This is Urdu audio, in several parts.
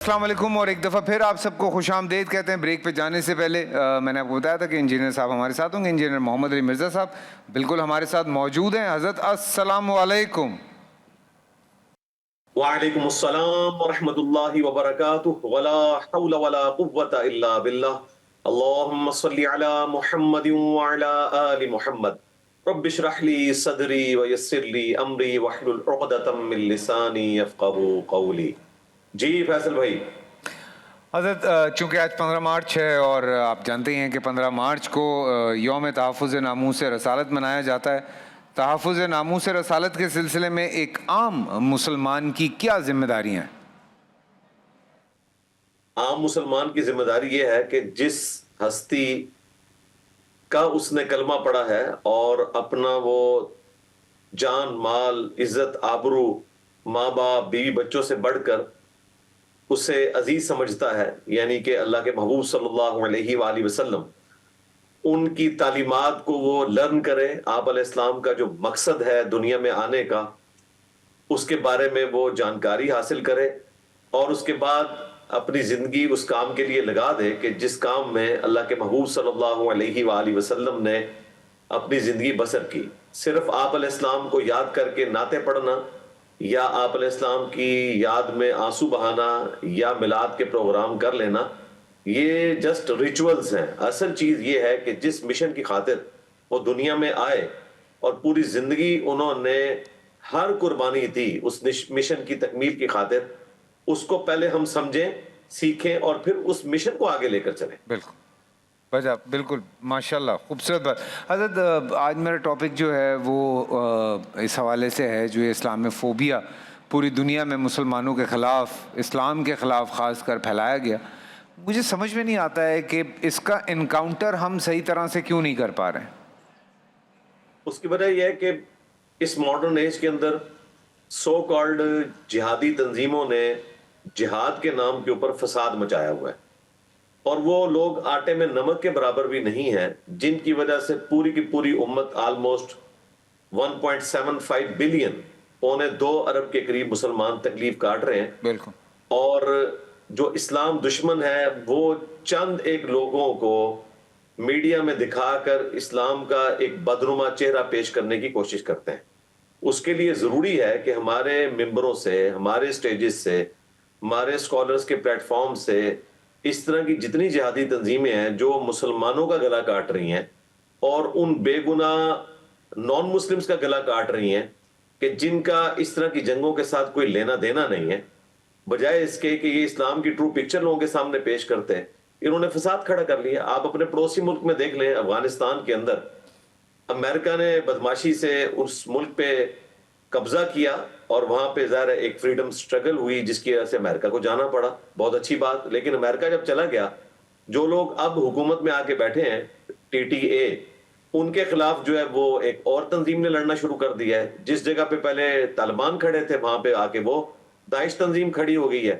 السلام علیکم اور ایک دفعہ پھر آپ سب کو خوش آمدید کہتے ہیں. بریک پہ جانے سے پہلے میں نے آپ کو بتایا تھا کہ انجینئر صاحب ہمارے ساتھ ہوں گے. انجینئر محمد علی مرزا صاحب بالکل ہمارے ساتھ موجود ہیں. حضرت السلام علیکم. وعلیکم السلام ورحمۃ اللہ وبرکاتہ. ولا حول ولا قوة الا باللہ. اللہم صلی علی محمد وعلی آل محمد. رب اشرح لی صدری ویسر لی امری واحلل عقدۃ من لسانی یفقہوا قولی. جی فیصل بھائی. حضرت چونکہ آج 15 مارچ ہے اور آپ جانتے ہیں کہ 15 مارچ کو یوم تحفظ ناموس رسالت منایا جاتا ہے. تحفظ ناموس رسالت کے سلسلے میں ایک عام مسلمان کی کیا ذمہ داریاں ہیں؟ عام مسلمان کی ذمہ داری یہ ہے کہ جس ہستی کا اس نے کلمہ پڑھا ہے اور اپنا وہ جان مال عزت آبرو ماں باپ بیوی بچوں سے بڑھ کر اسے عزیز سمجھتا ہے، یعنی کہ اللہ کے محبوب صلی اللہ علیہ وآلہ وسلم، ان کی تعلیمات کو وہ لرن کرے. آپ علیہ السلام کا جو مقصد ہے دنیا میں آنے کا اس کے بارے میں وہ جانکاری حاصل کرے اور اس کے بعد اپنی زندگی اس کام کے لیے لگا دے کہ جس کام میں اللہ کے محبوب صلی اللہ علیہ وآلہ وسلم نے اپنی زندگی بسر کی. صرف آپ علیہ السلام کو یاد کر کے نعتیں پڑھنا یا آپ علیہ السلام کی یاد میں آنسو بہانا یا میلاد کے پروگرام کر لینا، یہ جسٹ ریچولز ہیں. اصل چیز یہ ہے کہ جس مشن کی خاطر وہ دنیا میں آئے اور پوری زندگی انہوں نے ہر قربانی دی اس مشن کی تکمیل کی خاطر، اس کو پہلے ہم سمجھیں، سیکھیں اور پھر اس مشن کو آگے لے کر چلیں. بالکل وجہ بالکل ماشاءاللہ خوبصورت بات. حضرت آج میرا ٹاپک جو ہے وہ اس حوالے سے ہے جو اسلام فوبیا پوری دنیا میں مسلمانوں کے خلاف، اسلام کے خلاف خاص کر پھیلایا گیا. مجھے سمجھ میں نہیں آتا ہے کہ اس کا انکاؤنٹر ہم صحیح طرح سے کیوں نہیں کر پا رہے ہیں. اس کی وجہ یہ ہے کہ اس ماڈرن ایج کے اندر سو کالڈ جہادی تنظیموں نے جہاد کے نام کے اوپر فساد مچایا ہوا ہے، اور وہ لوگ آٹے میں نمک کے برابر بھی نہیں ہیں، جن کی وجہ سے پوری کی پوری امت آلموسٹ 1.75 بلین، 2 ارب کے قریب مسلمان تکلیف کاٹ رہے ہیں. بالکل. اور جو اسلام دشمن ہے وہ چند ایک لوگوں کو میڈیا میں دکھا کر اسلام کا ایک بدنما چہرہ پیش کرنے کی کوشش کرتے ہیں. اس کے لیے ضروری ہے کہ ہمارے ممبروں سے، ہمارے سٹیجز سے، ہمارے سکولرز کے پلیٹ فارم سے اس طرح کی جتنی جہادی تنظیمیں ہیں جو مسلمانوں کا گلا کاٹ رہی ہیں اور ان بے گناہ نان مسلمز کا گلا کاٹ رہی ہیں کہ جن کا اس طرح کی جنگوں کے ساتھ کوئی لینا دینا نہیں ہے، بجائے اس کے کہ یہ اسلام کی ٹرو پکچر لوگوں کے سامنے پیش کرتے ہیں، انہوں نے فساد کھڑا کر لیا. آپ اپنے پڑوسی ملک میں دیکھ لیں، افغانستان کے اندر امریکہ نے بدماشی سے اس ملک پہ قبضہ کیا اور وہاں پہ ظاہر ایک فریڈم سٹرگل ہوئی جس کی وجہ سے امریکہ کو جانا پڑا. بہت اچھی بات. لیکن امریکہ جب چلا گیا، جو لوگ اب حکومت میں آ کے بیٹھے ہیں TTA، ان کے خلاف جو ہے وہ ایک اور تنظیم نے لڑنا شروع کر دیا ہے. جس جگہ پہ پہلے طالبان کھڑے تھے وہاں پہ آ کے وہ داعش تنظیم کھڑی ہو گئی ہے،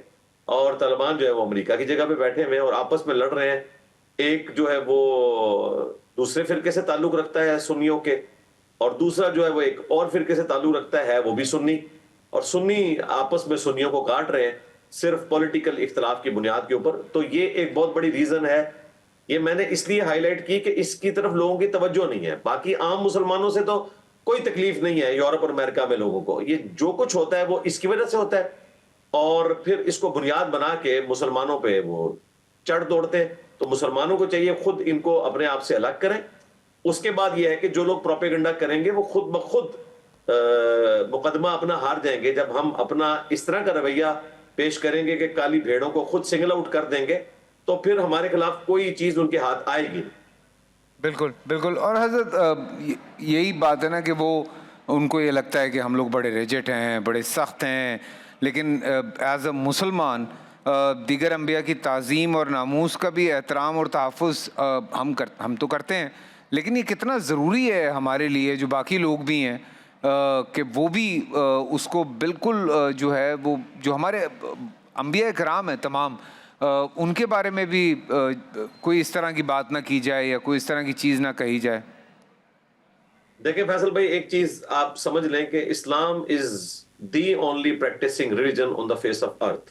اور طالبان جو ہے وہ امریکہ کی جگہ پہ بیٹھے ہوئے ہیں اور آپس میں لڑ رہے ہیں. ایک جو ہے وہ دوسرے فرقے سے تعلق رکھتا ہے سنیوں کے، اور دوسرا جو ہے وہ ایک اور فرقے سے تعلق رکھتا ہے وہ بھی سنی، اور سنی آپس میں سنیوں کو کاٹ رہے ہیں صرف پولیٹیکل اختلاف کی بنیاد کے اوپر. تو یہ ایک بہت بڑی ریزن ہے. یہ میں نے اس لیے ہائی لائٹ کی کہ اس کی طرف لوگوں کی توجہ نہیں ہے. باقی عام مسلمانوں سے تو کوئی تکلیف نہیں ہے. یورپ اور امریکہ میں لوگوں کو یہ جو کچھ ہوتا ہے وہ اس کی وجہ سے ہوتا ہے، اور پھر اس کو بنیاد بنا کے مسلمانوں پہ وہ چڑھ دوڑتے ہیں. تو مسلمانوں کو چاہیے خود ان کو اپنے آپ سے الگ کریں. اس کے بعد یہ ہے کہ جو لوگ پروپیگنڈا کریں گے وہ خود بخود مقدمہ اپنا ہار جائیں گے. جب ہم اپنا اس طرح کا رویہ پیش کریں گے کہ کالی بھیڑوں کو خود سنگل آؤٹ کر دیں گے، تو پھر ہمارے خلاف کوئی چیز ان کے ہاتھ آئے گی. بالکل بالکل. اور حضرت یہی بات ہے نا کہ وہ ان کو یہ لگتا ہے کہ ہم لوگ بڑے ریجٹ ہیں، بڑے سخت ہیں، لیکن ایز اے مسلمان دیگر انبیاء کی تعظیم اور ناموس کا بھی احترام اور تحفظ ہم تو کرتے ہیں، لیکن یہ کتنا ضروری ہے ہمارے لیے جو باقی لوگ بھی ہیں کہ وہ بھی اس کو بالکل جو ہے وہ جو ہمارے انبیاء کرام ہیں تمام، ان کے بارے میں بھی کوئی اس طرح کی بات نہ کی جائے یا کوئی اس طرح کی چیز نہ کہی جائے. دیکھیں فیصل بھائی، ایک چیز آپ سمجھ لیں کہ Islam is the only practising religion on the face of earth.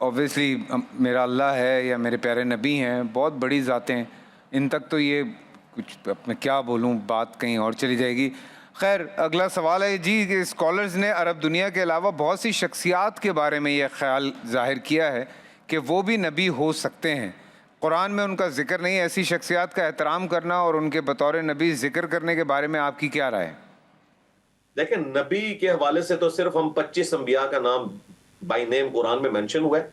obviously میرا اللہ ہے یا میرے پیارے نبی ہیں، بہت بڑی ذاتیں، ان تک تو یہ کچھ میں کیا بولوں، بات کہیں اور چلی جائے گی. خیر اگلا سوال ہے جی کہ اسکالرز نے عرب دنیا کے علاوہ بہت سی شخصیات کے بارے میں یہ خیال ظاہر کیا ہے کہ وہ بھی نبی ہو سکتے ہیں. قرآن میں ان کا ذکر نہیں، ایسی شخصیات کا احترام کرنا اور ان کے بطور نبی ذکر کرنے کے بارے میں آپ کی کیا رائے ہے؟ دیکھیں نبی کے حوالے سے تو صرف ہم 25 انبیاء کا نام بائی نیم قرآن میں مینشن ہوا ہے.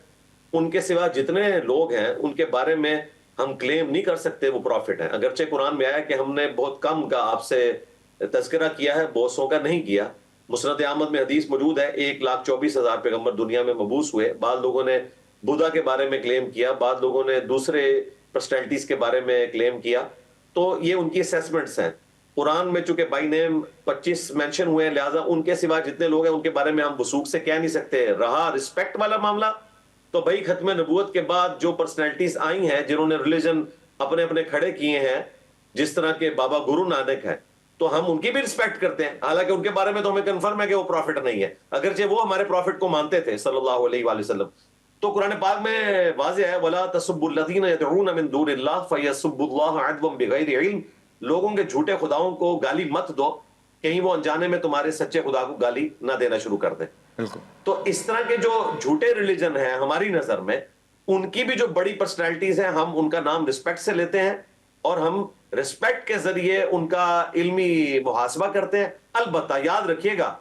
ان کے سوا جتنے لوگ ہیں ان کے بارے میں ہم کلیم نہیں کر سکتے وہ پروفٹ ہیں. اگرچہ قرآن میں آیا کہ ہم نے بہت کم کا آپ سے تذکرہ کیا ہے، بہت سو کا نہیں کیا. مسند احمد میں حدیث موجود ہے 1,24,000 پیغمبر دنیا میں مبعوث ہوئے. بعض لوگوں نے بدھا کے بارے میں کلیم کیا، بعض لوگوں نے دوسرے پرسنالٹیز کے بارے میں کلیم کیا. تو یہ ان کی اسیسمنٹس ہیں. قرآن میں چونکہ بائی نیم 25 مینشن ہوئے ہیں، لہٰذا ان کے سوا جتنے لوگ ہیں ان کے بارے میں ہم وثوق سے کہہ نہیں سکتے. رہا رسپیکٹ والا معاملہ تو بھائی ختم نبوت کے بعد جو پرسنالٹیز آئی ہیں جنہوں نے ریلیجن اپنے اپنے کھڑے کیے ہیں، جس طرح کے بابا گرو نانک ہیں، تو ہم ان کی بھی رسپیکٹ کرتے ہیں. حالانکہ ان کے بارے میں تو ہمیں کنفرم ہے کہ وہ پروفٹ نہیں ہے، اگرچہ وہ ہمارے پروفٹ کو مانتے تھے صلی اللہ علیہ وآلہ وسلم. تو قرآن پاک میں واضح ہے وَلَا تَسُبُّوا الَّذِينَ يَدْعُونَ مِن دُونِ اللَّهِ فَيَسُبُّوا اللَّهَ عَدْوًا بِغَيْرِ عِلْمٍ. لوگوں کے جھوٹے خداؤں کو گالی مت دو، کہیں وہ انجانے میں تمہارے سچے خدا کو گالی نہ دینا شروع کر دیں. بالکل. تو اس طرح کے جو جھوٹے ریلیجن ہیں ہماری نظر میں، ان کی بھی جو بڑی پرسنالٹیز ہیں ہم ان کا نام رسپیکٹ سے لیتے ہیں اور ہم رسپیکٹ کے ذریعے ان کا علمی محاسبہ کرتے ہیں. البتہ یاد رکھیے گا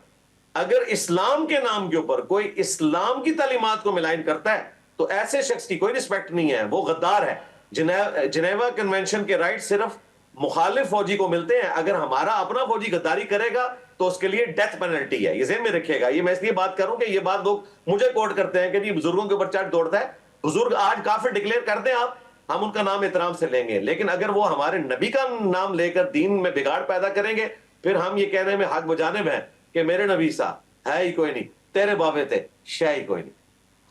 اگر اسلام کے نام کے اوپر کوئی اسلام کی تعلیمات کو ملائن کرتا ہے تو ایسے شخص کی کوئی رسپیکٹ نہیں ہے، وہ غدار ہے. جنیوا کنونشن کے رائٹ صرف مخالف فوجی کو ملتے ہیں. اگر ہمارا اپنا فوجی غداری کرے گا تو اس کے لیے ڈیتھ پینلٹی ہے. یہ ذہن میں رکھیے گا. یہ میں اس لیے بات کروں کہ یہ بات لوگ مجھے کوٹ کرتے ہیں کہ جی بزرگوں کے اوپر چٹ دوڑتا ہے. بزرگ آج کافر ڈکلیئر کر دیں آپ، ہم ان کا نام احترام سے لیں گے، لیکن اگر وہ ہمارے نبی کا نام لے کر دین میں بگاڑ پیدا کریں گے پھر ہم یہ کہنے میں حق بجانب ہیں کہ میرے نبی صاحب ہے ہی کوئی نہیں، تیرے بابے تھے شے ہی کوئی نہیں.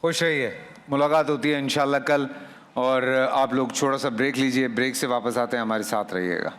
خوش رہیے، ملاقات ہوتی ہے انشاءاللہ کل. اور آپ لوگ چھوٹا سا بریک لیجئے، بریک سے واپس آتے ہیں، ہمارے ساتھ رہیے گا.